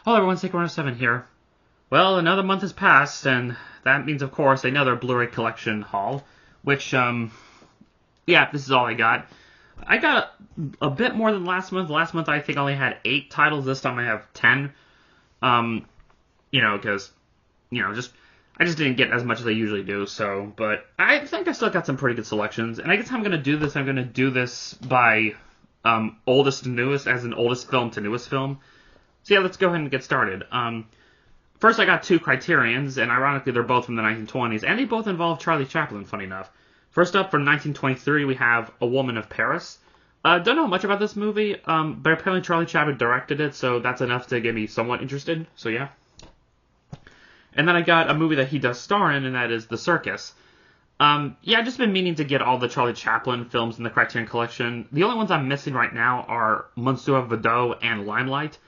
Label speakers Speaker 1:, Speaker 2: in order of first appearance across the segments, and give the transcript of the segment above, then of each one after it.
Speaker 1: Hello everyone, Sick107 here. Well, another month has passed, and that means, of course, another Blu-ray collection haul, which, yeah, this is all I got. I got a bit more than last month. Last month I think I only had 8 titles. This time I have 10. Because, I just didn't get as much as I usually do, so, but I think I still got some pretty good selections, and I guess I'm going to do this by, oldest to newest, as in oldest film to newest film. So yeah, let's go ahead and get started. First I got 2 Criterions, and ironically they're both from the 1920s, and they both involve Charlie Chaplin, funny enough. First up, from 1923, we have A Woman of Paris. Don't know much about this movie, but apparently Charlie Chaplin directed it, so that's enough to get me somewhat interested, so yeah. And then I got a movie that he does star in, and that is The Circus. Yeah, I've just been meaning to get all the Charlie Chaplin films in the Criterion Collection. The only ones I'm missing right now are Monsieur Vadot and Limelight.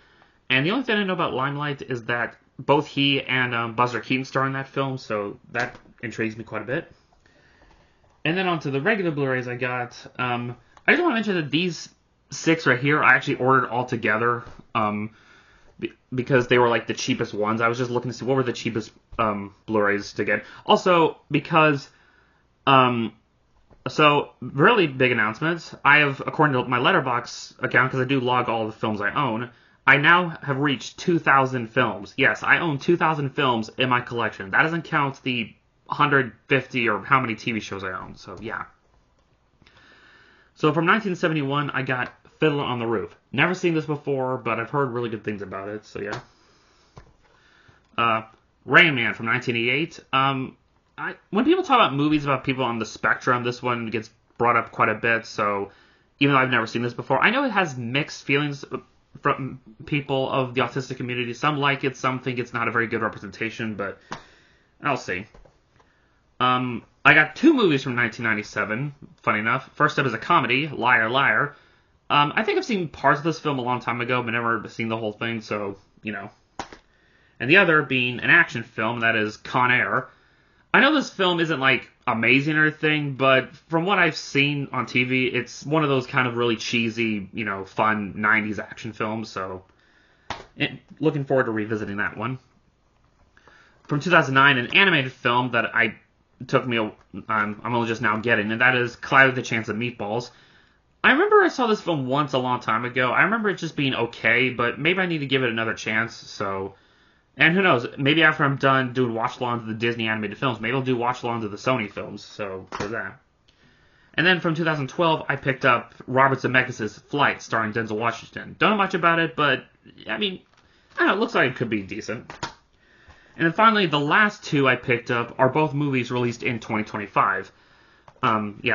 Speaker 1: And the only thing I know about Limelight is that both he and Buster Keaton star in that film, so that intrigues me quite a bit. And then onto the regular Blu-rays I got. I just want to mention that these 6 right here I actually ordered all together because they were like the cheapest ones. I was just looking to see what were the cheapest Blu-rays to get. Also, because so really big announcements. I have, according to my Letterboxd account, because I do log all the films I own, I now have reached 2,000 films. Yes, I own 2,000 films in my collection. That doesn't count the 150 or how many TV shows I own. So, yeah. So, from 1971, I got Fiddler on the Roof. Never seen this before, but I've heard really good things about it. So, yeah. Rain Man from 1988. When people talk about movies about people on the spectrum, this one gets brought up quite a bit. So, even though I've never seen this before, I know it has mixed feelings from people of the autistic community. Some like it, some think it's not a very good representation, but I'll see. I got 2 movies from 1997, funny enough. First up is a comedy, Liar Liar. I think I've seen parts of this film a long time ago, but never seen the whole thing, so, you know. And the other being an action film, that is Con Air. I know this film isn't, like, amazing or anything, but from what I've seen on TV, it's one of those kind of really cheesy, fun 90s action films, so looking forward to revisiting that one. From 2009, an animated film that I'm only just now getting, and that is Cloudy with a Chance of Meatballs. I remember I saw this film once a long time ago. I remember it just being okay, but maybe I need to give it another chance, so... And who knows, maybe after I'm done doing watch-alongs of the Disney animated films, maybe I'll do watch-alongs of the Sony films, so there's that. And then from 2012, I picked up Robert Zemeckis' Flight, starring Denzel Washington. Don't know much about it, but, I don't know, it looks like it could be decent. And then finally, the last 2 I picked up are both movies released in 2025.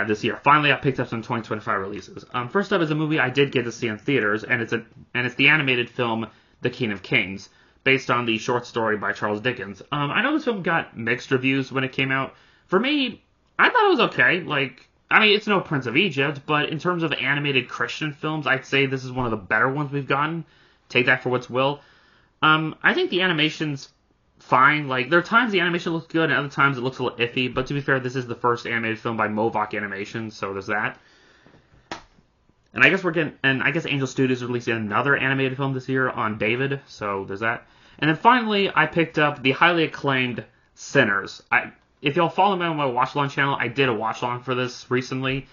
Speaker 1: This year. Finally, I picked up some 2025 releases. First up is a movie I did get to see in theaters, and it's the animated film The King of Kings, based on the short story by Charles Dickens. I know this film got mixed reviews when it came out. For me, I thought it was okay. It's no Prince of Egypt, but in terms of animated Christian films, I'd say this is one of the better ones we've gotten. Take that for what's will. I think the animation's fine. There are times the animation looks good, and other times it looks a little iffy, but to be fair, this is the first animated film by Movoc Animation, so there's that. And I guess Angel Studios is releasing another animated film this year on David, so there's that. And then finally, I picked up the highly acclaimed Sinners. If y'all follow me on my watch-along channel, I did a watch-along for this recently.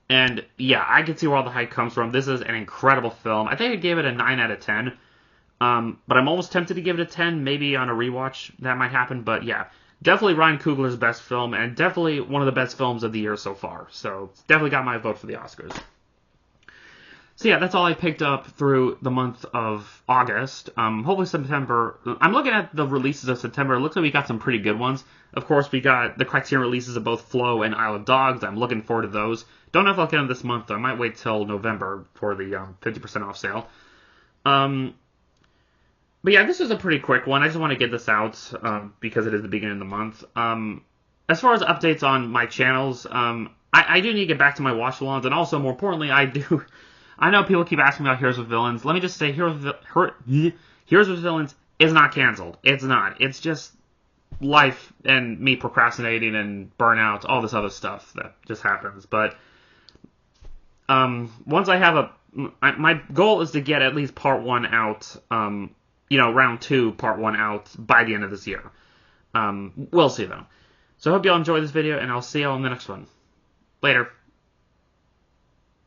Speaker 1: And yeah, I can see where all the hype comes from. This is an incredible film. I think I gave it a 9 out of 10. But I'm almost tempted to give it a 10. Maybe on a rewatch that might happen. But yeah, definitely Ryan Coogler's best film, and definitely one of the best films of the year so far. So it's definitely got my vote for the Oscars. So yeah, that's all I picked up through the month of August. Hopefully September. I'm looking at the releases of September. It looks like we got some pretty good ones. Of course, we got the Criterion releases of both Flow and Isle of Dogs. I'm looking forward to those. Don't know if I'll get them this month, though. I might wait till November for the 50% off sale. But yeah, this is a pretty quick one. I just want to get this out because it is the beginning of the month. As far as updates on my channels, I do need to get back to my watch-alongs, and also, more importantly, I know people keep asking me about Heroes with Villains. Let me just say, Heroes with Villains is not canceled. It's not. It's just life and me procrastinating and burnout, all this other stuff that just happens. But once I have my goal is to get at least part 1 out round 2, part 1 out by the end of this year. We'll see, though. So I hope y'all enjoyed this video, and I'll see y'all in the next one. Later.